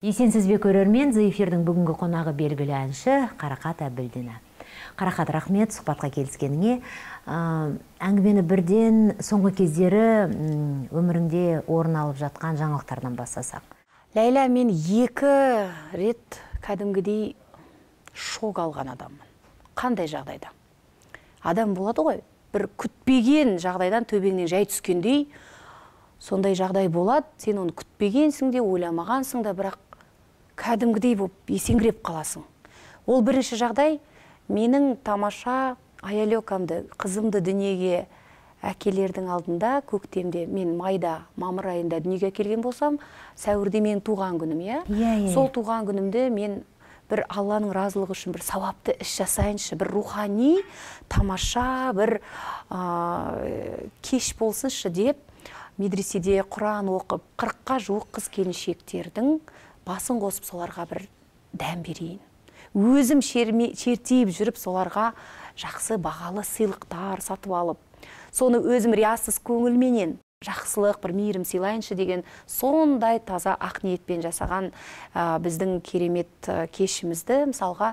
Есенсіз бе көрермен, эфирдің бүгінгі қонағы белгілі әнші Қарақат Әбілдина. Қарақат, рахмет сұхбатқа келіскеніңе. Әңгімені бірден соңғы кездері өміріңде орын алып жатқан жаңалықтардан бастасақ. Ләйла, мен 2 рет кәдімгідей шок алған адаммын. Қандай жағдайда? Адам болады ғой, бір күтпеген жағдайдан төбеңнен жай түскендей, сондай жағдай болады, сен оны күтпегенсің де, ойламағансың да, бірақ кәдімгідей болып есеңгіреп қаласың. Ол бірінші жағдай, менің тамаша Аялёкамды, қызымды дүниеге әкелердің алдында, көктемде, мен майда, мамыр айында дүниеге әкелген болсам, сәуірде менің туған күнім, сол туған күнімді мен бір Алланың разылығы үшін бір сауапты іс жасайыншы, бір рухани, тамаша, бір кеш болсыншы деп, медреседе Құран оқып, 40-қа жуық қыз келіншектердің басын қосып соларға бір дәм берейін. Өзім шертейіп жүріп соларға жақсы бағалы сыйлықтар сатып алып, соны өзім риясыз көңілменен жақсылық, бір мейірім сыйлайыншы деген сондай таза ақ ниетпен жасаған біздің керемет кешімізді, мысалға,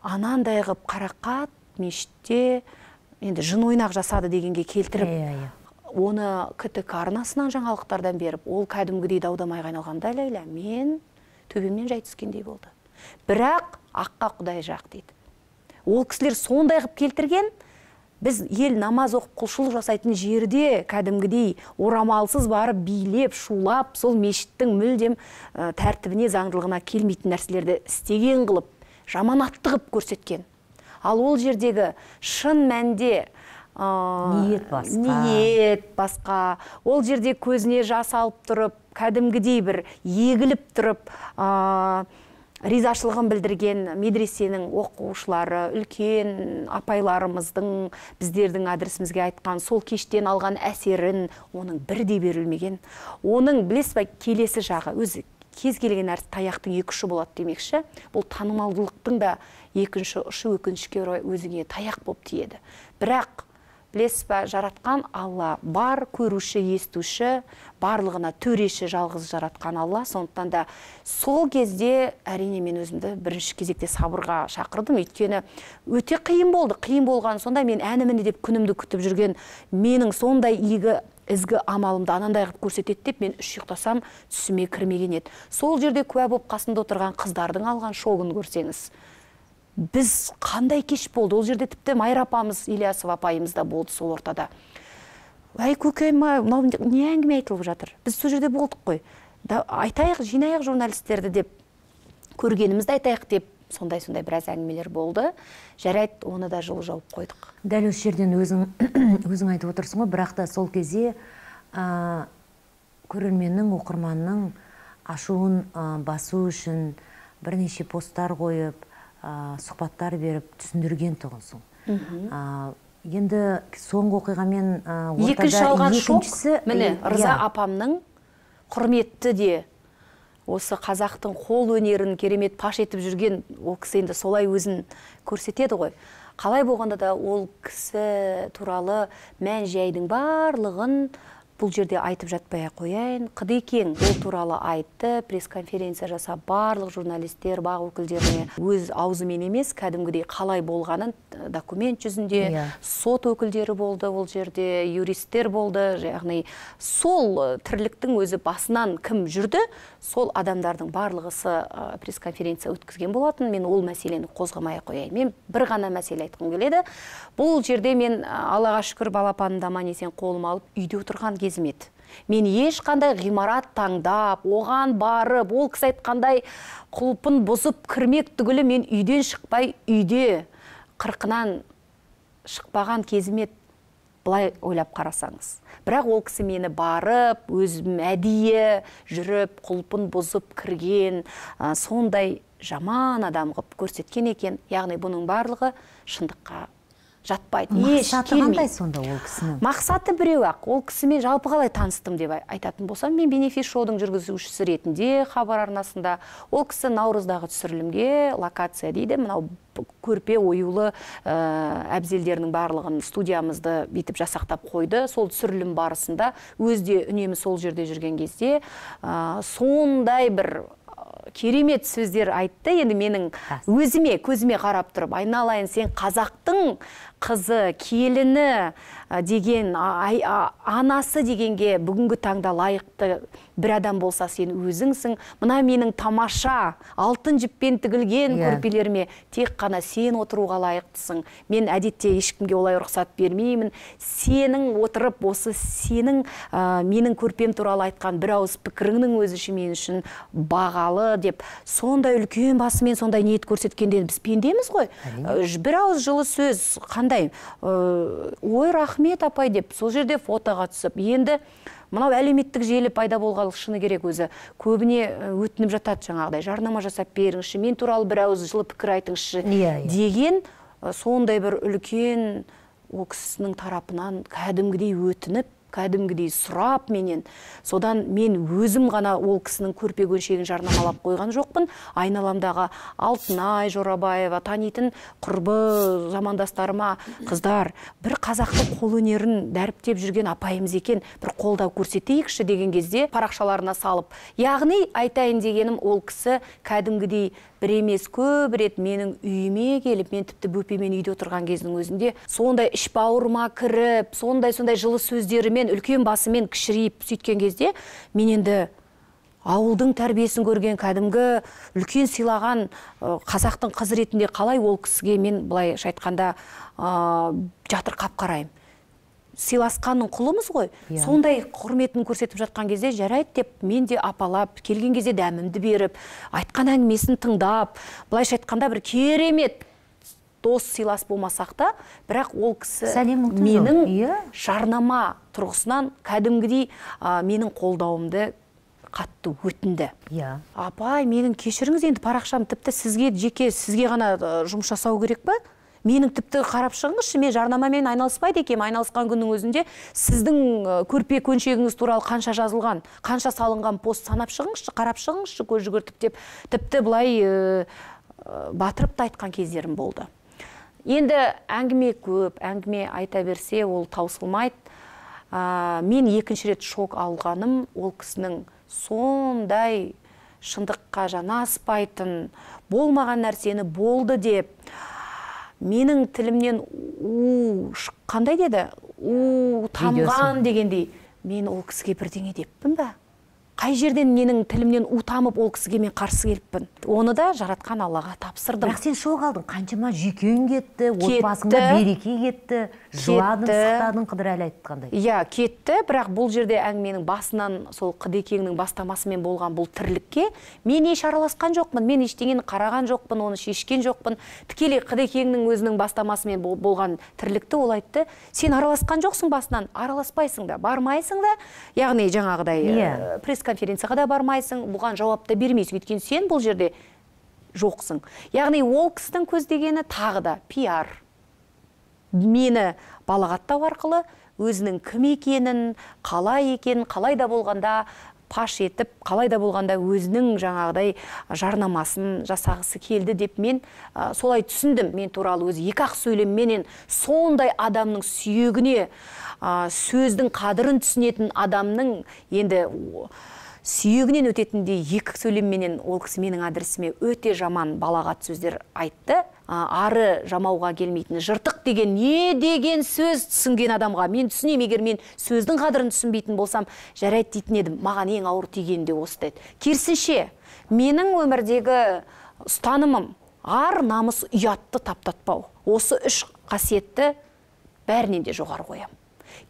анандай ғып Қарақат мешітте енді жын ойнақ жасады дегенге келтіріп, оны КТК арнасынан жаңалықтардан беріп, ол кәдімгідей даудамайға айналғанда, Ләйла, мен төбемнен жай түскендей болды. Бірақ аққа Құдай жақ дейді. Ол кісілер сондай ғып келтірген, біз ел намаз оқып құлшылық жасайтын жерде кәдімгідей орамалсыз барып билеп, шулап, сол мешіттің мүлдем тәртібіне, заңдылығына келмейтін нәрселерді істеген қылып, жаманатты ғып көрсеткен. Ал ол жердегі шын мәнде ниет басқа, ол жерде көзіне жас алып тұрып, кәдімгідей бір егіліп тұрып, ризашылығын білдірген медресенің оқушылары, үлкен апайларымыздың біздердің адресімізге айтқан сол кештен алған әсерін, оның бірдей берілмеген. Оның, білесіз бе, келесі жағы, өзі кез келген нәрсе таяқтың 2 ұшы болады демекші, бұл танымалдылықтың да 2 ұшы өкінішке орай өзіңе таяқ болып тиеді. Бірақ білесіз бе, жаратқан Алла бар, көруші, естуші, барлығына төреші, жалғыз жаратқан Алла. Сондықтан да сол кезде әрине мен өзімді бірінші кезекте сабырға шақырдым. Өйткені өте қиын болды. Қиын болған сонда мен әніміне деп күнімді күтіп жүрген менің сондай ізгі амалымды анандай қып көрсетеді деп мен үш ұйықтасам түсіме кірмеген еді. Сол жерде куә болып қасында отырған қыздардың алған шогын көрсеңіз. Біз қандай кеш болды? Ол жерде тіпті Майра апамыз, Ильясова апайымыз да болды сол ортада. Әй көкем, не әңгіме айтылып жатыр? Біз сол жерде болдық қой. Айтайық, жинайық журналистерді деп, көргенімізді айтайық деп, сондай біраз әңгімелер болды. Жарайды, оны да жылы жауып қойдық. Дәл осы жерден өзің айтып отырсың ғой, бірақ та сол кезде көрерменнің, оқырманның ашуын басу үшін бірнеше посттар қойып, сұхбаттар беріп түсіндірген тұғынсың. Енді соңғы оқиғамен екінші алған шок, міне, Рыза апамның құрметті де осы қазақтың қол өнерін керемет паш етіп жүрген ол кісі енді солай өзін көрсетеді ғой. Қалай болғанда да ол кісі туралы мән жайдың барлығын бұл жерде айтып жатпай қояйын. Қыдекең ол туралы айтты, пресс-конференция жасап, барлық журналистер, бақ өкілдеріне өз аузымен емес, кәдімгідей қалай болғанын документ жүзінде, сот өкілдері болды, ол жерде юристер болды, яғни сол тірліктің өзі басынан кім жүрді, сол адамдардың барлығысы пресс-конференция өткізген болатын. Мен ол мәселені қозғамай қояйын. Мен бір ғана мәселе айтқым келеді. Бұл жерде мен Аллаға шүкір балапанымды аман есен қолыма алып үйде отырған кезім еді. Мен ешқандай ғимарат таңдап, оған барып, ол кісі айтқандай құлпын бұзып кірмек түгілі мен үйден шықпай, үйде қырқынан шықпаған кезім еді. Былай ойлап қарасаңыз. Бірақ ол кісі мені барып, өзім әдейі жүріп, құлпын бұзып кірген, сондай жаман адам қып көрсеткен екен. Яғни бұның барлығы шындыққа жатпайды. Мақсаты қандай сонда ол кісінің? Мақсаты біреу-ақ. Ол кісімен жалпы қалай таныстым деп айтатын болсам, мен бенефис шоудың жүргізушісі ретінде хабар арнасында. Ол кісі Наурыздағы түсірілімге, локация дейді, мынау көрпе оюлы әбзелдерінің барлығын студиямызды бетіп жасақтап қойды. Сол түсірілім барысында өзде үнемі сол жерде жүрген кезде сондай бір керемет сөздер айтты. Енді менің өзіме, көзіме қарап тұрып, айналайын, сен қазақтың қызы, келіні деген, анасы дегенге бүгінгі таңда лайықты бір адам болса сен өзіңсің. Мына менің тамаша алтын жіппен тігілген көрпелеріме тек қана сен отыруға лайықтысың. Мен әдетте ешкімге олай рұқсат бермеймін. Сенің отырып, осы сенің менің көрпем туралы айтқан бір ауыз пікіріңнің өзі мен үшін бағалы деп, сондай үлкен басымен сондай ниет көрсеткенде біз пендеміз ғой. Бір ауыз жылы сөз қандай? Ой, рахмет апай деп, сол жерде фотоға түсіп, енді мынау әлеуметтік желі пайда болғалы шыны керек өзі. Көбіне өтініп жатады жаңағыдай, жарнама жасап беріңізші, мен туралы бір ауыз жылы пікір айтыңызшы деген сондай бір үлкен ол кісінің тарапынан кәдімгідей өтініп, кәдімгідей сұрап менен. Содан мен өзім ғана ол кісінің көрпе көншегін жарнамалап қойған жоқпын. Айналамдағы Алтынай Жорабаева танитын құрбы замандастарыма, қыздар, бір қазақтың қолөнерін дәріптеп жүрген апайымыз екен, бір қолдау көрсетейікші деген кезде парақшаларына салып. Яғни айтайын дегенім, ол кісі кәдімгідей бір емес көп рет менің үйіме келіп, мен тіпті бөпемен үйде отырған кездің өзінде сондай іш бауырыма кіріп, сондай жылы сөздерімен, үлкен басымен кішірейіп сөйткен кезде, мен енді ауылдың тәрбиесін көрген, кәдімгі үлкен сыйлаған қазақтың қызы ретінде қалай ол кісіге мен былай айтқанда жатырқап қараймын. Сыйласқанның құлымыз ғой. Сондай құрметін көрсетіп жатқан кезде жарайды деп, мен де апалап, келген кезде дәмімді беріп, айтқан әңгімесін тыңдап, былайша айтқанда бір керемет дос сыйлас болмасақ та, бірақ ол кісі менің жарнама тұрғысынан кәдімгідей менің қолдауымды қатты өтінді. Апай, менің кешіріңіз, енді парақшам тіпті сізге ғана жұмыс жасау керек па? Менің тіпті қарап шығыңызшы, мен жарнамамен айналыспайды екем, айналысқан күннің өзінде сіздің көрпе көншегіңіз туралы қанша жазылған, қанша салынған пост санап шығыңызшы, қарап шығыңызшы, көз жүгіртіп деп, тіпті былай батырып та айтқан кездерім болды. Енді әңгіме көп, әңгіме айта берсе, ол таусылмайды. Мен екінші рет шок алғаным, ол кісінің сондай шындыққа жанаспайтын, болмаған нәрсені болды деп, менің тілімнен қандай деді? Тамған дегендей. Мен ол кісіге бірдеңе деппін ба? Қай жерден менің тілімнен тамып ол кісіге мен қарсы келіппін? Оны да жаратқан Аллаға тапсырдым. Бірақ сен шок алдың, қаншама жүйкең кетті, отбасыңда береке кетті, жыладың, сықтадың, Қыдыр әлі айтқандай. Иә, кетті, бірақ бұл жерде әңгіменің басынан сол Қыдекеңнің бастамасымен болған бұл тірлікке мен еш араласқан жоқпын, мен ештеңені қараған жоқпын, оны шешкен жоқпын. Тікелей Қыдекеңнің өзінің бастамасымен болған тірлікті ол айтты. Сен араласқан жоқсың басынан, араласпайсың да, бармайсың да, яғни жаңағыдай пресс-конференцияға да бармайсың, бұған жауап та бермейсің, өйткені сен бұл жерде жоқсың. Яғни ол кісінің көздегені тағы да пиар. Мені балағаттау арқылы өзінің кім екенін, қалай екенін, қалай да болғанда паш етіп, қалай да болғанда өзінің жаңағыдай жарнамасын жасағысы келді деп мен солай түсіндім. Мен туралы өзі екі-ақ сөйлемменен сондай адамның сүйегіне, сөздің қадірін түсінетін адамның енді сүйегінен өтетіндей екі сөйлемменен ол кісі менің адресіме өте жаман балағат сөздер айтты. Ары жамауға келмейтін жыртық деген не деген сөз түсінген адамға мен түсінем, егер мен сөздің қадірін түсінбейтін болсам жарайды дейтін едім. Маған ең ауыр тигені де осы деді. Керісінше, менің өмірдегі ұстанымым ар, намыс, ұятты таптатпау. Осы үш қасиетті бәрінен де жоғары қоям.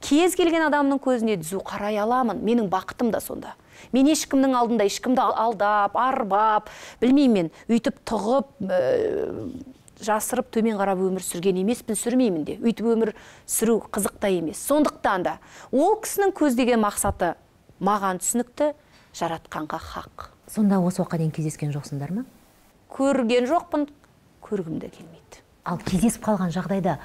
Кез келген адамның көзіне түзу қарай аламын. Менің бақытым да сонда. Мен ешкімнің алдында ешкімді алдап, арбап, білмеймін, үйтіп тұғып, жасырып төмен қарап өмір сүрген емеспін, сүрмеймін де. Үйтіп өмір сүру қызықта емес. Сондықтан да ол кісінің көздеген мақсаты маған түсінікті, жаратқанға хақ. Сонда осы уақытқа дейін кездескен жоқсыңдар ма? Көрген жоқпын, көргім де келмейді. Ал кездесіп қалған жағдайда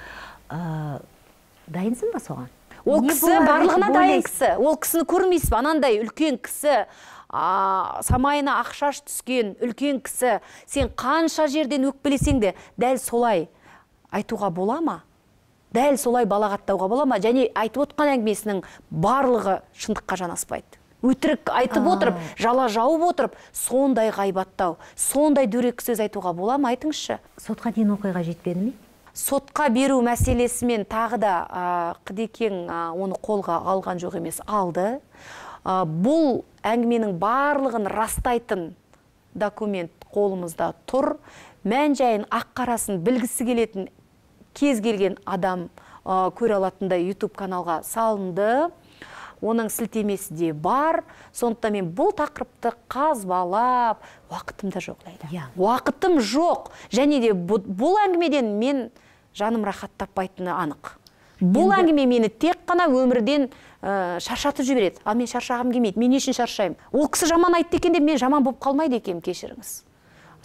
дайынсың ба соған? Ол кісі барлығына дайын кісі. Ол кісіні көрмейсіз, анандай үлкен кісі, самайына ақшаш түскен үлкен кісі. Сен қанша жерден өкпелесең де, дәл солай айтуға бола ма? Дәл солай балағаттауға бола ма? Және айтып отқан әңгімесінің барлығы шындыққа жанаспайды. өтірік айтып отырып, жала жауып отырып, сондай ғайбаттау, сондай дөрекі сөз айтуға бола ма, айтыңызшы? Сотқа дейін оқиға жетпеді ме? Сотқа беру мәселесімен тағы да Қыдекең оны қолға алған жоқ емес, алды. Бұл әңгіменің барлығын растайтын документ қолымызда тұр. Мән-жайын, ақ-қарасын білгісі келетін кез келген адам көре алатындай YouTube каналға салынды. Оның сілтемесі де бар. Сондықтан мен бұл тақырыпты қазбалап, уақытым да жоқ, Ләйла. Уақытым жоқ. Және де бұл әңгімеден мен жаным рахат таппайтыны анық. Бұл әңгіме мені тек қана өмірден шаршатып жібереді. Ал мен шаршағым келмейді. Мен не үшін шаршаймын? Ол кісі жаман айтты екен деп мен жаман болып қалмайды екенмін, кешіріңіз.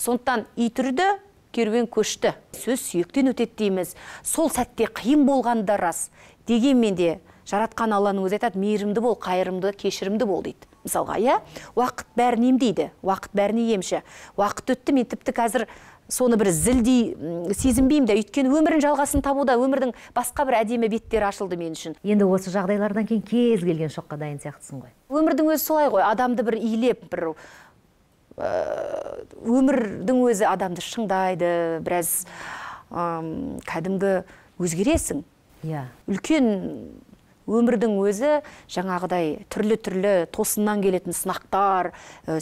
Сондықтан ит үрді, керуен көшті. Сөз сүйектен өтеді дейміз. Сол сәтте қиын болғанда рас. Дегенмен де жаратқан Алланың өзі айтады, мейірімді бол, қайырымды, кешірімді бол дейді. Мысалға, уақыт бәрін емдейді, уақыт бәріне емші. Уақыт өтті, мен тіпті қазір соны бір зілдей сезінбеймін де, өйткені өмірін жалғасын табуда, өмірдің басқа бір әдемі беттері ашылды мен үшін. Енді осы жағдайлардан кейін кез келген шоққа дайын сияқтысың ғой. Өмірдің өзі солай ғой, адамды бір илеп, бір өмірдің өзі адамды шыңдайды, біраз кәдімгі өзгересің. Үлкен өмірдің өзі жаңағыдай түрлі-түрлі тосыннан келетін сынақтар,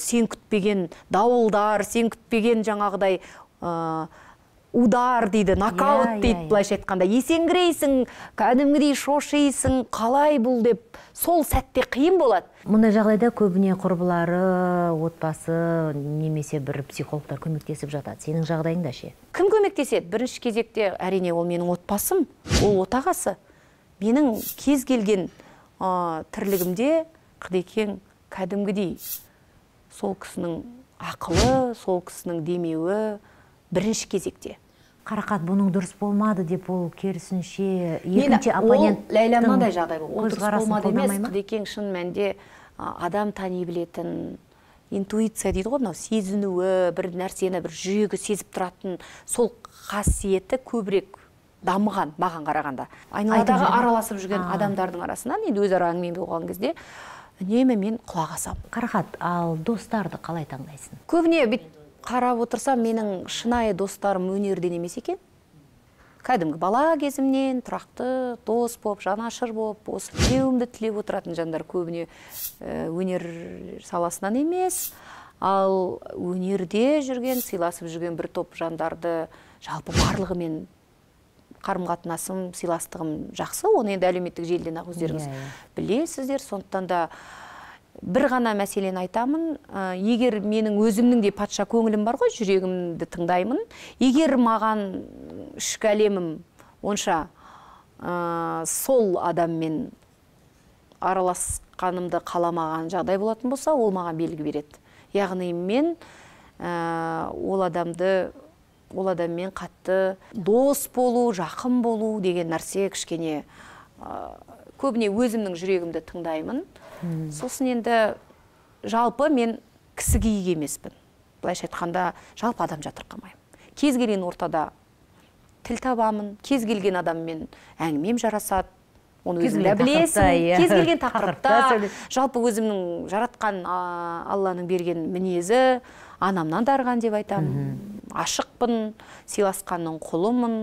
сен күтпеген дауылдар, сен күтпеген жаңағыдай удар дейді, нокаут дейді, былайша айтқанда. Есеңгірейсің, кәдімгідей шошисың, қалай бұл деп, сол сәтте қиын болады. Мұндай жағдайда көбіне құрбылары, отбасы, немесе бір психологтар көмектесіп жатады. Сенің жағдайыңда ше? Кім көмектеседі? Бірінші кезекте әрине ол менің отбасым, ол отағасы. Менің кез келген тірлігімде Қыдекең кәдімгідей сол кісінің ақылы, сол кісінің демеуі бірінші кезекте. Қарақат бұның дұрыс болмады деп ол керісінше екінші оппоненттің Ләйла мынандай жағдай бұл. Ол дұрыс болмады емес, Қыдекең шын мәнінде адам тани білетін, интуиция дейді ғой, мынау сезінуі, бір нәрсені бір жүрегі сезіп тұратын сол қасиеті көбірек дамыған маған қарағанда. Айналадағы араласып жүрген адамдардың арасынан енді өзара әңгіме болған кезде үнемі мен құлақ асамын. Қарақат, ал достарды қалай таңдайсың? Көбіне қарап отырсам, менің шынайы достарым өнерден емес екен. Кәдімгі бала кезімнен тұрақты дос болып, жанашыр болып, осы тілеуімді тілеп отыратын жандар көбіне өнер саласынан емес, ал өнерде жүрген, сыйласып жүрген бір топ жандарды жалпы барлығымен қарым-қатынасым, сыйластығым жақсы. Оны енді әлеуметтік желіден ақ өздеріңіз білесіздер. Сондықтан да бір ғана мәселені айтамын. Егер менің өзімнің де патша көңілім бар ғой, жүрегімді тыңдаймын. Егер маған ішкі әлемім онша сол адаммен араласқанымды қаламаған жағдай болатын болса, ол маған белгі береді. Яғни мен ол адаммен қатты дос болу, жақын болу деген нәрсе кішкене көбіне өзімнің жүрегімді тыңдаймын. Сосын енді жалпы мен кісі киік емеспін. Былайша айтқанда жалпы адам жатырқамаймын. Кез келген ортада тіл табамын, кез келген адаммен әңгімем жарасады. Оны өзің де білесің, кез келген тақырыпта, жалпы өзімнің жаратқан Алланың берген мінезі, анамнан дарыған деп айтамын. Ашықпын, сыйласқанның құлымын,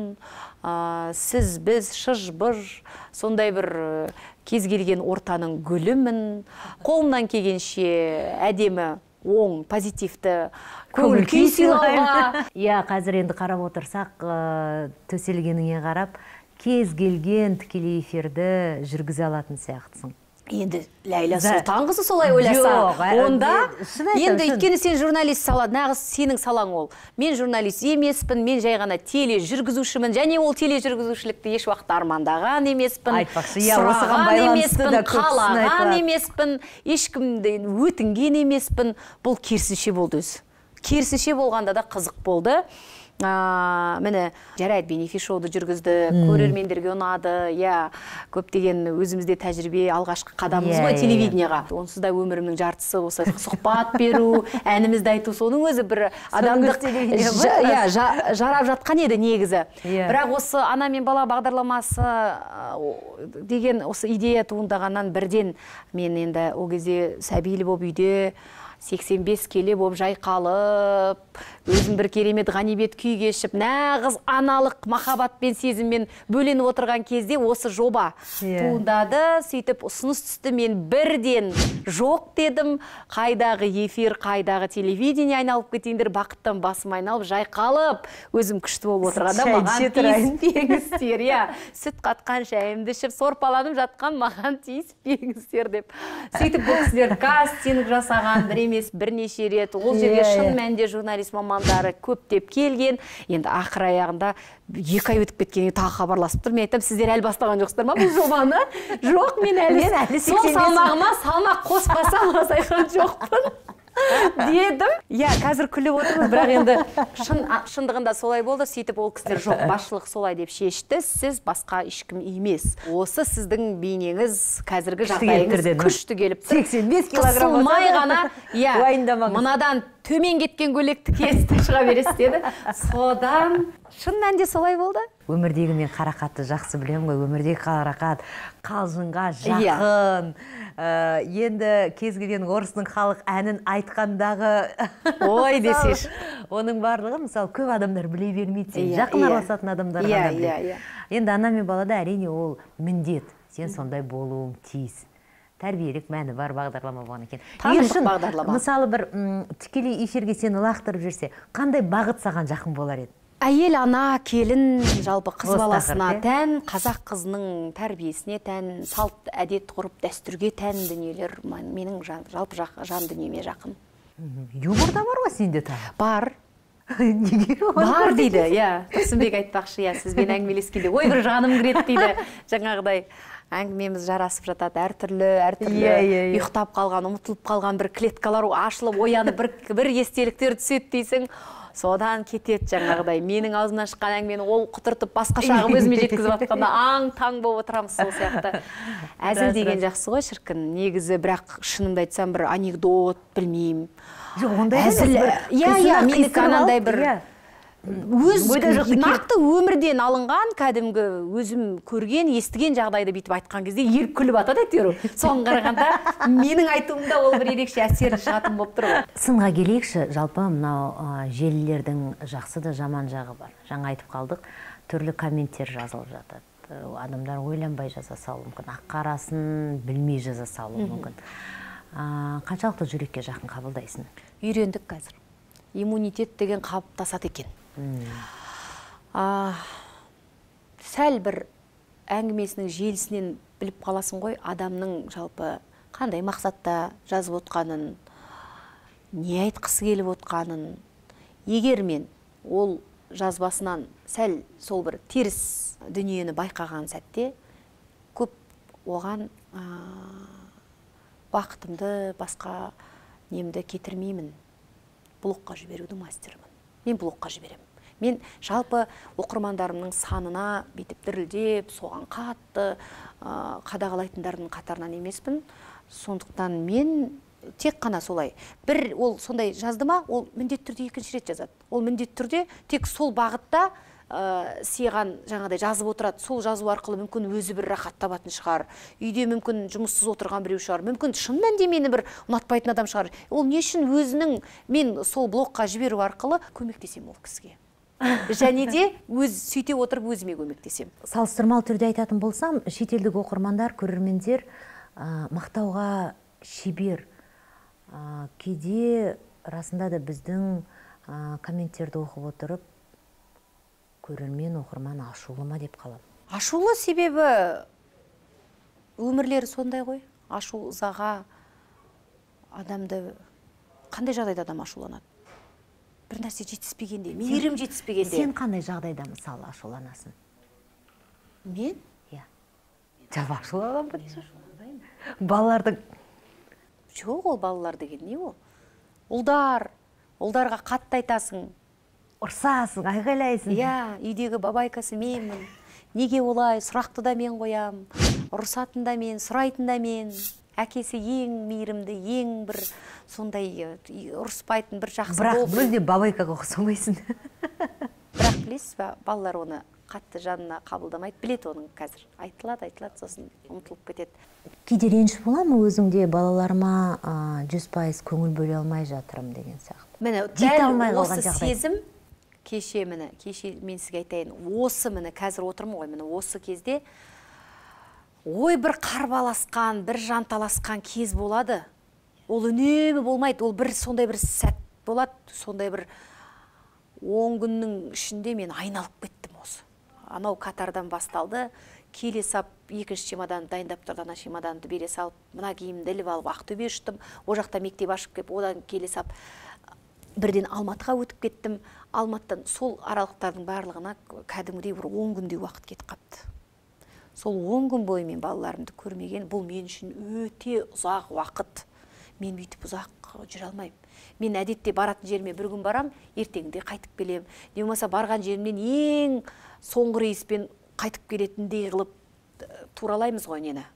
сіз, біз, шыж-бұж, сондай бір кез келген ортаның гүлімін. Қолымнан келгенше әдемі, оң, позитивті көңіл күй сыйлауға. Қазір енді қарап отырсақ, төселгеніңе қарап, кез келген тікелей эфирді жүргізе алатын сияқтысың. Енді Ләйла Сұлтанқызы солай ойласа, онда енді өйткені сен журналист сала, нағыз сенің салаң ол. Мен журналист емеспін, мен жай ғана теле жүргізушімін, және ол теле жүргізушілікті еш уақыт армандаған емеспін, сұраған емеспін, қалаған емеспін, ешкімден өтінген емеспін. Бұл керісінше болды өзі. Керісінше болғанда да қызық болды. міне жарайды, бенефис-шоуды жүргізді, көрермендерге ұнады, көптеген өзімізде тәжірибе, алғашқы қадамымыз ғой телевидениеға. Онсыз да өмірімнің жартысы осы сұхбат беру, әнімізді айту, соның өзі бір адамдық жарап жатқан еді негізі. Бірақ осы ана мен бала бағдарламасы деген осы идея туындағаннан бірден мен енді ол кезде сәбилі болып үйде 85 келе болып жайқалып, өзім бір керемет ғанибет күй кешіп, нағыз аналық махаббат пен сезіммен бөленіп отырған кезде осы жоба туындады. Сөйтіп ұсыныс түсті, мен бірден жоқ дедім. Қайдағы эфир, қайдағы телевидение айналып кетейіндер, бақыттан басым айналып, жайқалып, өзім күшті болып отырғанда маған тиіспеңіздер. Сүт қатқан шайымды ішіп, сорпаланып жатқан маған тиіспеңіздер деп. Сөйтіп бұл кісілер кастинг жасаған, бірнеше рет, ол жерге шын мәнде журналист мамандары көптеп келген. Енді ақыр аяғында 2 ай өтіп кеткенде тағы хабарласып тұр. Мен айтам, сіздер әлі бастаған жоқсыздар ма бұл жобаны? Жоқ, мен әлі сол салмағыма салмақ қоспасам азайған жоқпын дедім. Қазір күліп отырмыз, бірақ енді шындығында солай болды. Сөйтіп ол кісілер жоқ, басшылық солай деп шешті. Сіз басқа ешкім емес. Осы сіздің бейнеңіз, қазіргі жағдайыңыз күшті келіп тұр. 85 килограмм қысылмай ғана, мынадан төмен кеткен көйлекті кесті шыға бересіз деді. Содан шын мәнде солай болды. Өмірдегі мен Қарақатты жақсы білемін ғой. Өмірдегі Қарақат қалжыңға жақын. Енді кез келген орыстың халық әнін айтқандағы ой десеш. Оның барлығы, мысалы, көп адамдар біле бермейді. Жақын араласатын адамдар ғана біледі. Енді ана мен балада әрине ол міндет. Сен сондай болуың тиіс. Тәрбиелік мәні бар бағдарлама болған екен. Танымдық бағдарлама. Мысалы бір тікелей эфирге сені лақтырып жүрсе, қандай бағыт саған жақын болар еді? Әйел ана, келін, жалпы қыз баласына тән, қазақ қызының тәрбиесіне тән, салт, әдет, ғұрып, дәстүрге тән дүниелер менің жалпы жан дүниеме жақын. Юмор да бар ғой сенде тағы? Бар. Неге бар дейді, Тұрсынбек айтпақшы, сізбен әңгімелескенде, ой, бір жаным кіреді дейді, жаңағыдай. Әңгімеміз жарасып жатады, әртүрлі ұйықтап қалған, ұмытылып қалған бір клеткалар ашылып, оянып бір естеліктер түседі дейсің. Содан кетеді жаңағыдай. Менің аузымнан шыққан әңгімені ол құтыртып басқа шағып өзіме жеткізіп жатқанда аң-таң болып отырамыз сол сияқты. Әзіл деген жақсы ғой шіркін. Негізі, бірақ шынымды айтсам бір анекдот, білмеймін. Әзіл, менікі анандай бір нақты өмірден алынған, кәдімгі өзім көрген, естіген жағдайды бүйтіп айтқан кезде еріп күліп атады әйтеуір. Соған қарағанда менің айтуымда ол бір ерекше әсерлі шығатын болып тұр ғой. Сынға келейікші, жалпы мынау желілердің жақсы да жаман жағы бар. Жаңа айтып қалдық, түрлі комменттер жазылып жатады. Адамдар ойланбай жаза салуы мүмкін, ақ-қарасын білмей жаза салуы мүмкін. Қаншалықты жүрекке жақын қабылдайсың? Үйрендік қазір. Иммунитет деген қалыптасады екен. Сәл бір әңгімесінің желісінен біліп қаласың ғой, адамның жалпы қандай мақсатта жазып отқанын, не айтқысы келіп отқанын. Егер мен ол жазбасынан сәл сол бір теріс дүниені байқаған сәтте, көп оған уақытымды басқа немді кетірмеймін. Блокқа жіберуді мастермін. Мен блокқа жіберем. Мен жалпы оқырмандарымның санына бетіп дірілдеп, соған қатты қадағалайтындардың қатарынан емеспін. Сондықтан мен тек қана солай. Бір ол сондай жазды ма, ол міндетті түрде екінші рет жазады. Ол міндетті түрде тек сол бағытта сыйған жаңағыдай жазып отырады. Сол жазу арқылы мүмкін өзі бір рахат табатын шығар. Үйде мүмкін жұмыссыз отырған біреу шығар. Мүмкін шын мәнінде мені бір ұнатпайтын адам шығар. Ол не үшін өзінің мен сол блокқа жіберу арқылы көмектесем ол кісіге. Және де сөйте отырып өзіме көмектесем. Салыстырмалы түрде айтатын болсам, шетелдік оқырмандар, көрермендер мақтауға шебер. Кейде расында да біздің комменттерді оқып отырып, көрермен, оқырман ашулы ма деп қалам. Ашулы себебі өмірлері сондай ғой. Ашу ызаға адамды қандай жағдайда адам ашуланады? Бір нәрсе жетіспегенде, мейірім жетіспегенде. Сен қандай жағдайда мысалы ашуланасың? Мен? Жап ашуланам ба? Балалардың... Жоқ, ол балалар деген не ол? Ұлдарға қатты айтасың. ұрсасың, айғайлайсың. Иә, үйдегі бабайкасы менмін. Неге олай? Сұрақты да мен қоям. Ұрсатын да мен, сұрайтын да мен. Әкесі ең мейірімді, ең бір сондай ұрыспайтын бір жақсы болып. Бірақ мүлде бабайкаға ұқсамайсың. Бірақ білесіз ба, балалар оны қатты жанына қабылдамайды, білет оның қазір. Айтылады, сосын ұмытылып кетеді. Кейде реніш бола ма өзіңде, балаларыма 100% көңіл бөле алмай жатырым деген сияқты? Міне, дәл осы сезім, кеше мен сізге айтайын, осы міне қазір отырмын ғой, міне осы кезде ой бір қарбаласқан, бір жанталасқан кез болады. Ол үнемі болмайды, ол бір сондай бір сәт болады, сондай бір 10 күннің ішінде мен айналып кеттім осы. Анау Катардан басталды, келе сап, екінші чемодан дайындап тұрды, ана чемоданды бере салып, мына киімді іліп алып Ақтөбе ұштым, о жақта мектеп ашып кеп, одан келе сап, бірден Алматыға өтіп кеттім. Алматыдан сол аралықтардың барлығына кәдімгідей бір 10 күндей уақыт кетіп қапты. Сол 10 күн бойы мен балаларымды көрмеген, бұл мен үшін өте ұзақ уақыт. Мен бүйтіп ұзақ жүре алмаймын. Мен әдетте баратын жеріме бір күн барам, ертеңінде қайтып келем. Не болмаса барған жерімнен ең соңғы рейспен қайтып келетіндей қылып туралаймыз ғой нені,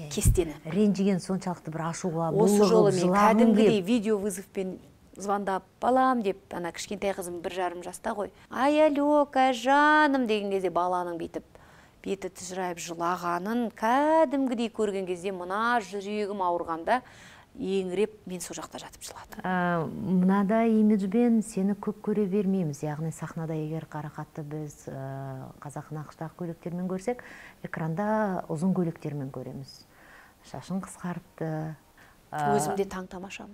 кестені. Ренжіген соншалықты бір ашуға, осы жолы мен кәдімгідей видео вызовпен звондап, балам деп, ана кішкентай қызым 1,5 жаста ғой. Ай, Алёка, жаным деген кезде баланың беті тыжырайып жылағанын кәдімгідей көрген кезде мына жүрегім ауырғанда еңіреп мен сол жақта жатып жыладым. Мынада имиджбен сені көп көре бермейміз. Яғни сахнада егер Қарақатты біз қазақ нақыштағы көйлектермен көрсек, экранда ұзын көйлектермен көреміз. Шашын қысқарыпты. Өзімде таң тамашам.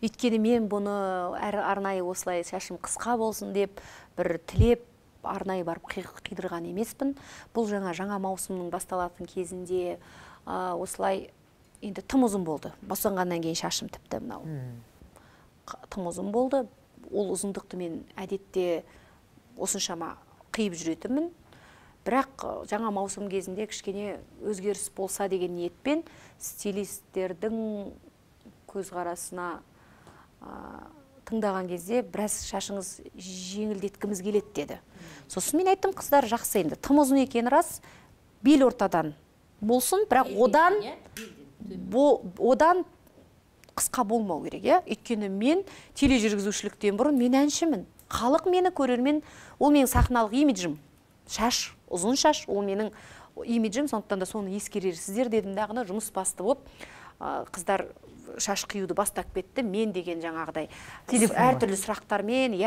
Өйткені мен бұны арнайы осылай шашым қысқа болсын деп бір тілеп арнайы барып қидырған емеспін. Бұл жаңа маусымның басталатын кезінде осылай енді тым ұзын болды. Босанғаннан кейін шашым тіпті мынау. Тым ұзын болды. Ол ұзындықты мен әдетте осыншама қиып жүретінмін. Бірақ жаңа маусым кезінде кішкене өзгеріс болса деген ниетпен стилистердің көзқарасына тыңдаған кезде біраз шашыңыз жеңілдеткіміз келеді деді. Сосын мен айттым, қыздар жақсы енді. Тым ұзын екені рас, бел ортадан болсын, бірақ одан қысқа болмау керек. Өйткені мен тележүргізушіліктен бұрын мен әншімін. Халық мені көрермен, ол менің сахналық имиджім. Шаш, ұзын шаш, ол менің имиджім, сондықтан да соны ескерерсіздер дедім дағына жұмыс басты болып, қыздар шаш қиюды бастап кетті. Мен деген жаңағыдай әртүрлі сұрақтармен,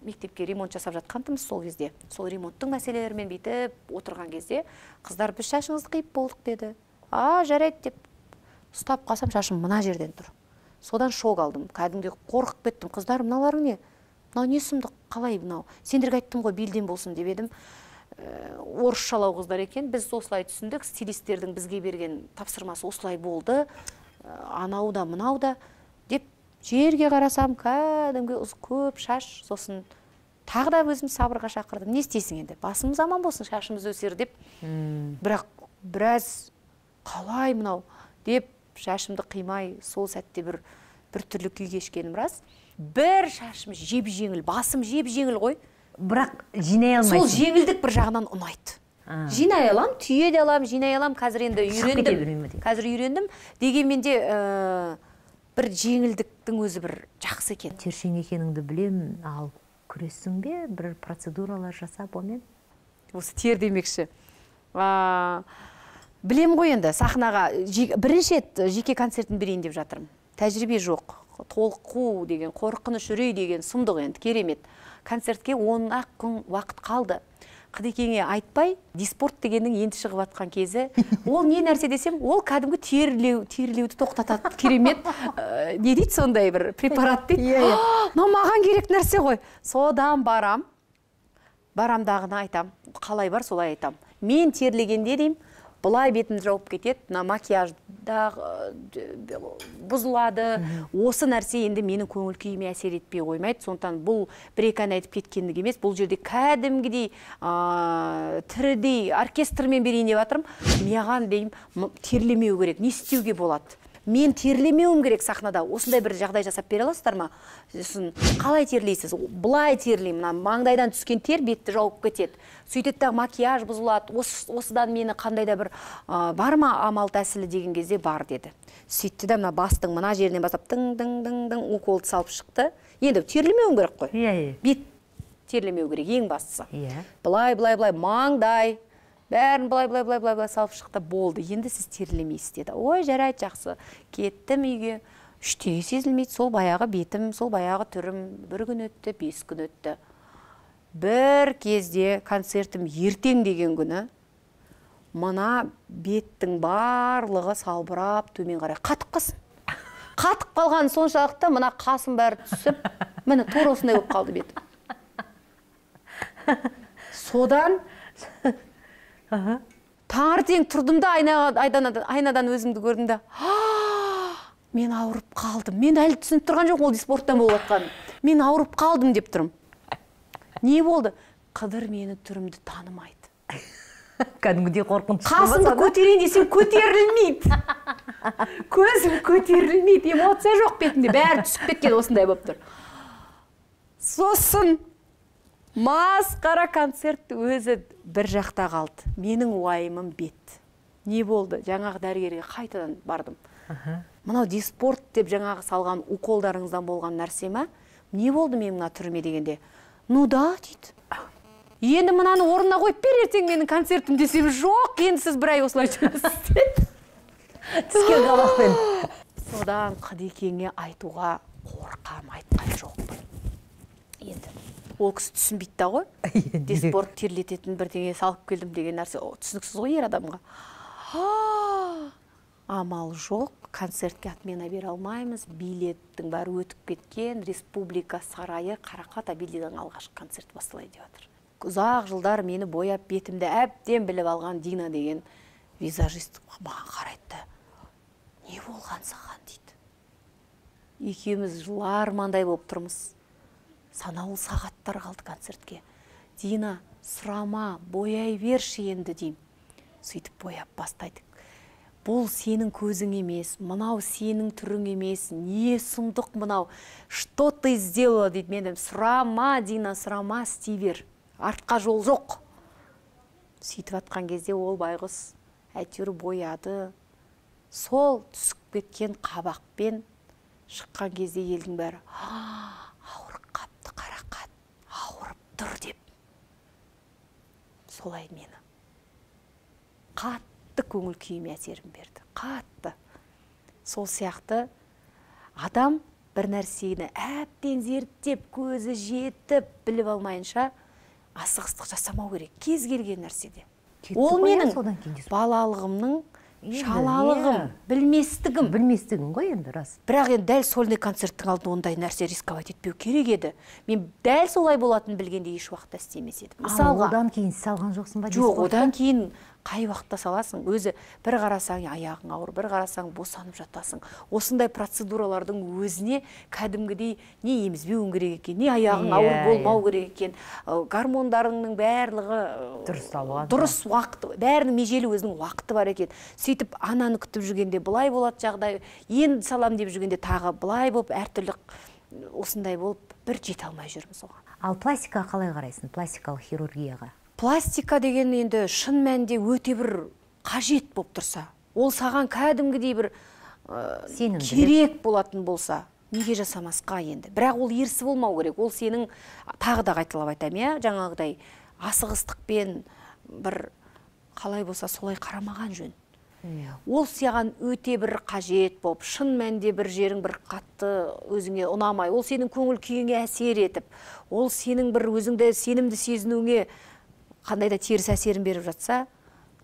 мектепке ремонт жасап жатқантымыз сол кезде. Сол ремонттың мәселелерімен бейтіп отырған кезде, қыздар біз шашыңызды қиып болдық деді. Жарайды деп ұстап қалсам, шашым мына жерден тұр. Содан шок алдым. Кәдімге қорқып кеттім. Қыздар, мыналарың не? Мынау не сұмдық? Қалай мынау? Сендерге айттым ғой, белден болсын деп едім. Орысшалау қыздар екен. Біз осылай түсіндік. Стилистердің бізге берген тапсырмасы осылай болды. Анау да, мынау да деп жерге қарасам, кәдімге көп шаш. Сосын тағы да өзім сабырға шақырдым. Не істейсің енді? Басымыз аман болсын, шашымыз өсер деп. Бірақ біраз қалай мынау деп шашымды қимай, сол сәтте бір түрлі күй кешкенім рас. Бір шашым жеп-жеңіл, басым жеп-жеңіл ғой. Бірақ жинай алмайсың. Сол жеңілдік бір жағынан ұнайды. Жинай алам, түйе де алам, жинай алам. Қазір енді үйрендім. Дегенмен де бір жеңілдіктің өзі бір жақсы екен. Тершең екеніңді білем, ал күрессің бе? Бір процедуралар жасап онымен? Осы тер демекші. Білем ғой енді, сахнаға бірінші жеке концертін берейін деп жатырмын. Тәжірибе жоқ. Толқу деген, қорқыныш үрей деген сұмдық енді, керемет. Концертке 10-ақ күн уақыт қалды. Қыдекеңе айтпай, диспорт дегеннің енді шығып атқан кезі. Ол не нәрсе десем, ол кәдімгі терілеуді тоқтатады. Керемет. Не дейді сондай бір препарат дейді. Но маған керек нәрсе ғой. Содан барамдағына айтам. Қалай бар, солай айтам. Мен терлегенде дейм, бұлай бетім жауып кетеді, макияжда бұзылады. Осы нәрсе енді менің көңіл күйіме әсер етпей қоймайды. Сондықтан бұл бір-екі ән айтып кеткендік емес. Бұл жерде кәдімгідей тірідей оркестрмен берейін деп жатырмын. Маған деймін, терлемеу керек. Не істеуге болады? мен терлемеуім керек сахнада. Осындай бір жағдай жасап бере аласыздар ма? Қалай терлейсіз? Бұлай терлеймін. Маңдайдан түскен тер бетті жауып кетеді. Сөйтеді макияж бұзылады. Осыдан мені қандай да бір бар ма амал тәсілі деген кезде бар деді. Сөйтті де бастың мына жерінен бастап дың уколды салып шықты. Енді терлемеуім керек қой. Бет терлемеу керек, ең бастысы. Былай маңдай бәрін былай салып шықты, болды. Енді сіз терлемейсіз деді. Ой, жарайды, жақсы. Кеттім үйге. Іштегі сезілмейді, сол баяғы бетім, сол баяғы түрім. 1 күн өтті, 5 күн өтті. Бір кезде концертім ертең деген күні, мына беттің барлығы салбырап, төмен қарай қатып қалсын. Қатып қалған соншалықты мына қасым бәрі түсіп, міне тура осындай болып қалды бетім. Содан таңертең тұрдым да айнадан өзімді көрдім да, мен ауырып қалдым. Мен әлі түсініп тұрған жоқ ол спорттан болып жатқанын. Мен ауырып қалдым деп тұрмын. Не болды? Қыдыр мені түрімді танымайды. Кәдімгідей қорқынышты. Қасымды көтерейін десем көтерілмейді. Көзім көтерілмейді. Эмоция жоқ бетінде. Бәрі түсіп кеткен, осындай болып тұр. Сосын масқара концерт өзі бір жақта қалды. Менің уайымым бет. Не болды? Жаңағы дәрігерге қайтадан бардым. Мынау диспорт деп жаңағы салған уколдарыңыздан болған нәрсе ме? Не болды мен мына түріме дегенде? Ну да, дейді. Енді мынаны орнына қойып бер ертең менің концертім десем, жоқ, енді сіз бір ай осылай жүресіз деді. Түскен қабақпен. Содан Қыдекеңе айтуға қорқам, айтқан жоқпын. Енді ол кісі түсінбейді да ғой. Диспорт терлететін бірдеңе салып келдім деген нәрсе түсініксіз ғой ер адамға. Амал жоқ, концертке отмена бере алмаймыз. Билеттің бәрі өтіп кеткен. Республика сарайы Қарақат Абилдидан алғашқы концерт басталайды деп жатыр. Ұзақ жылдар мені бояп бетімді әбден біліп алған Дина деген визажист маған қарайды. Не болған саған дейді. Екеуміз жылармандай болып тұрмыз. Санаулы сағаттар қалды концертке. Дина, сұрама, бояй берші енді дейм. Сөйтіп бояп бастайды. Бұл сенің көзің емес, мынау сенің түрің емес, не сұмдық мынау, что ты сделала дейді. Мен сұрама, Дина, сұрама, істей бер. Артқа жол жоқ. Сөйтіп атқан кезде ол байғұс әйтеуір бояды. Сол түсіп кеткен қабақпен шыққан кезде елдің бәрі ауырып қапты Қарақат, ауырып тұр деп. Солай мені қатты көңіл күйіме әсерін берді. Қатты. Сол сияқты адам бір нәрсені әбден зерттеп, көзі жетіп, біліп алмайынша асығыстық жасамау керек. Кез келген нәрседе. Ол менің балалығымның шалалығым, білместігім ғой енді рас. Бірақ енді дәл сольный концерттің алдында ондай нәрсе рисковать етпеу керек еді. Мен дәл солай болатынын білгенде еш уақытта істемес едім. Мысалға, одан кейін салған жоқсың ба? Жоқ, одан кейін қай уақытта саласың? Өзі бір қарасаң аяғың ауыр, бір қарасаң босанып жатасың. Осындай процедуралардың өзіне кәдімгідей не емізбеуің керек екен, не аяғың ауыр болмау керек екен. Гормондарыңның барлығы дұрыс уақыты, бәрінің межелі өзінің уақыты бар екен. Сөйтіп ананы күтіп жүргенде былай болады жағдай, енді салам деп жүргенде тағы былай болып, әртүрлі осындай болып бір жете алмай жүрміз оған. Ал пластикаға қалай қарайсың? Пластикалық хирургияға? Пластика деген енді шын мәнде өте бір қажет болып тұрса, ол саған кәдімгідей бір керек болатын болса, неге жасамасқа енді. Бірақ ол ерсі болмау керек. Ол сенің, тағы да қайталап айтамын, жаңағыдай асығыстықпен бір қалай болса солай қарамаған жөн. Ол саған өте бір қажет болып, шын мәнде бір жерің бір қатты өзіңе ұнамай, ол сенің көңіл күйіңе әсер етіп, ол сенің бір өзіңді сенімді сезінуіңе қандай да теріс әсерін беріп жатса,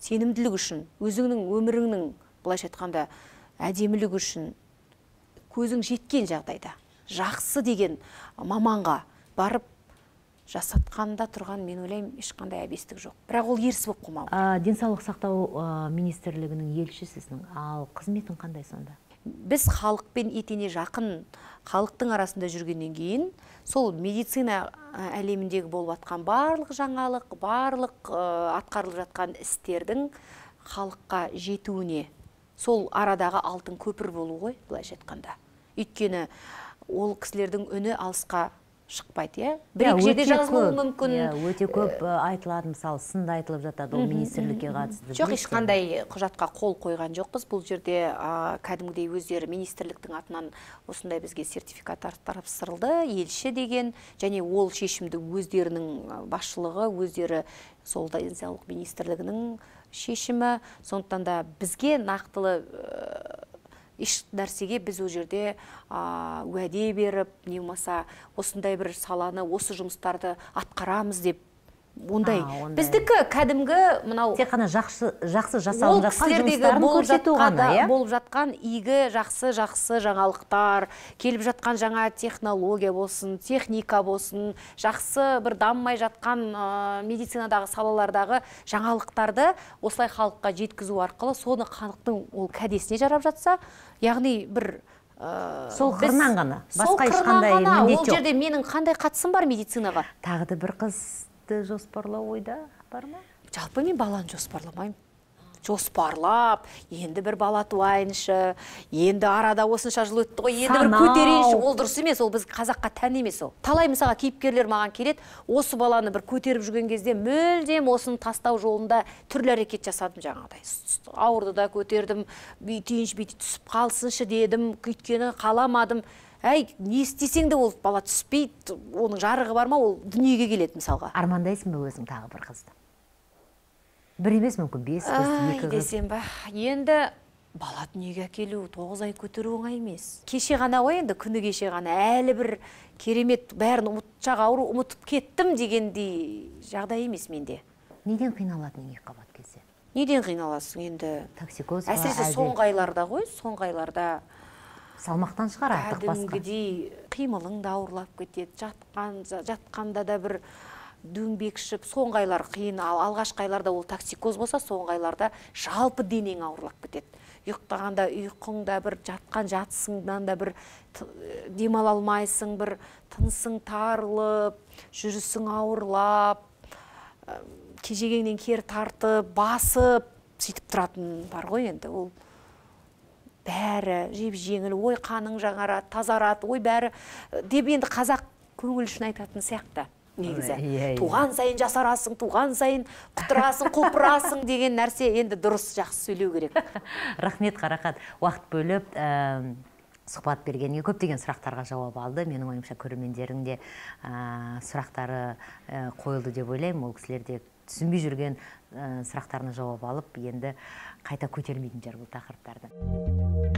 сенімділік үшін, өзіңнің өміріңнің, былайша айтқанда, әдемілік үшін, көзің жеткен жағдайда, жақсы деген маманға барып жасатқанда тұрған, мен ойлаймын, ешқандай әбестік жоқ. Бірақ ол ерсі болып қоймау. Денсаулық сақтау министрлігінің елшісісің, ал қызметің қандай сонда? Біз халықпен етене жақын, халықтың арасында жүргеннен кейін, сол медицина әлеміндегі болып атқан барлық жаңалық, барлық атқарылып жатқан істердің халыққа жетуіне, сол арадағы алтын көпір болу ғой, былайша айтқанда. Өйткені ол кісілердің үні алысқа шықпайды, иә? Бір-екі жерде жазылуы мүмкін. Өте көп айтылады, мысалы, сында айтылып жатады, ол министрлікке қатысты. Жоқ, ешқандай құжатқа қол қойған жоқпыз. Бұл жерде кәдімгідей өздері министрліктің атынан осындай бізге сертификат тапсырылды, елші деген, және ол шешімді өздерінің басшылығы, өздері сол денсаулық министрлігінің шешімі. Сондықтан да бізге нақтылы еш нәрсеге біз ол жерде уәде беріп, не болмаса осындай бір саланы, осы жұмыстарды атқарамыз деп ондай. Біздікі кәдімгі мынау тек қана жақсы жасалып жатқан жұмыстарын көрсету ғана, иә? Болып жатқан игі жақсы жаңалықтар, келіп жатқан жаңа технология болсын, техника болсын, жақсы бір даммай жатқан медицинадағы салалардағы жаңалықтарды осылай халыққа жеткізу арқылы соны халықтың ол кәдесіне жарап жатса, яғни бір сол қырынан ғана, басқа ешқандай міндет жоқ. Ол жерде менің қандай қатысым бар медицинаға? Тағы да бір қызды жоспарлау ойда бар ма? Жалпы мен баланы жоспарламаймын. Жоспарлап, енді бір бала туайыншы, енді арада осынша жыл өтті ғой, енді бір көтерейінші, ол дұрыс емес, ол біз қазаққа тән емес ол. Талай мысалға кейіпкерлер маған келеді, осы баланы бір көтеріп жүрген кезде мүлдем осыны тастау жолында түрлі әрекет жасадым жаңағыдай. Ауырды да көтердім, бүйтейінші, түсіп қалсыншы дедім, өйткені қаламадым. Әй, не істесең де ол бала түспейді, оның жарығы бар ма, ол дүниеге келеді мысалға. Армандайсың ба өзің тағы бір қызды? Бір емес мүмкін 5 қыз, 2 қыз. Десем ба, енді бала дүниеге әкелу 9 ай көтеру оңай емес. Кеше ғана ғой, енді күні кеше ғана әлі бір керемет бәрін ұмытшақ ауру ұмытып кеттім дегендей жағдай емес менде. Неден қиналатын ең қабат кезде? Неден қиналасың енді? Токсикоз ба? Әсіресе соңғы айларда ғой, соңғы айларда салмақтан шығар артық басқа. Кәдімгідей қимылың да ауырлап кетеді, жатқанда да бір дөңбекшіп, соңғы айлар қиын, алғашқы айларда ол токсикоз болса, соңғы айларда жалпы денең ауырлап кетеді. Ұйықтағанда ұйқыңда бір жатқан жатысыңдан да бір демала алмайсың, бір тынысың тарылып, жүрісің ауырлап, кежегеңнен кері тартып, басып, сөйтіп тұратын бар ғой енді. Ол бәрі жеп-жеңіл, ой қаның жаңарады, тазарады, ой бәрі деп енді қазақ көңіл үшін айтатын сияқты. Негізі, туған сайын жасарасың, туған сайын құтырасың, құлпырасың деген нәрсе енді дұрыс жақсы сөйлеу керек. Рахмет Қарақат, уақыт бөліп сұхбат бергенге көптеген сұрақтарға жауап алды. Менің ойымша көрермендердің де сұрақтары қойылды деп ойлаймын. Ол кісілерде түсінбей жүрген сұрақтарына жауап алып, енді қайта көтермейтін шығар бұл тақырыптарды.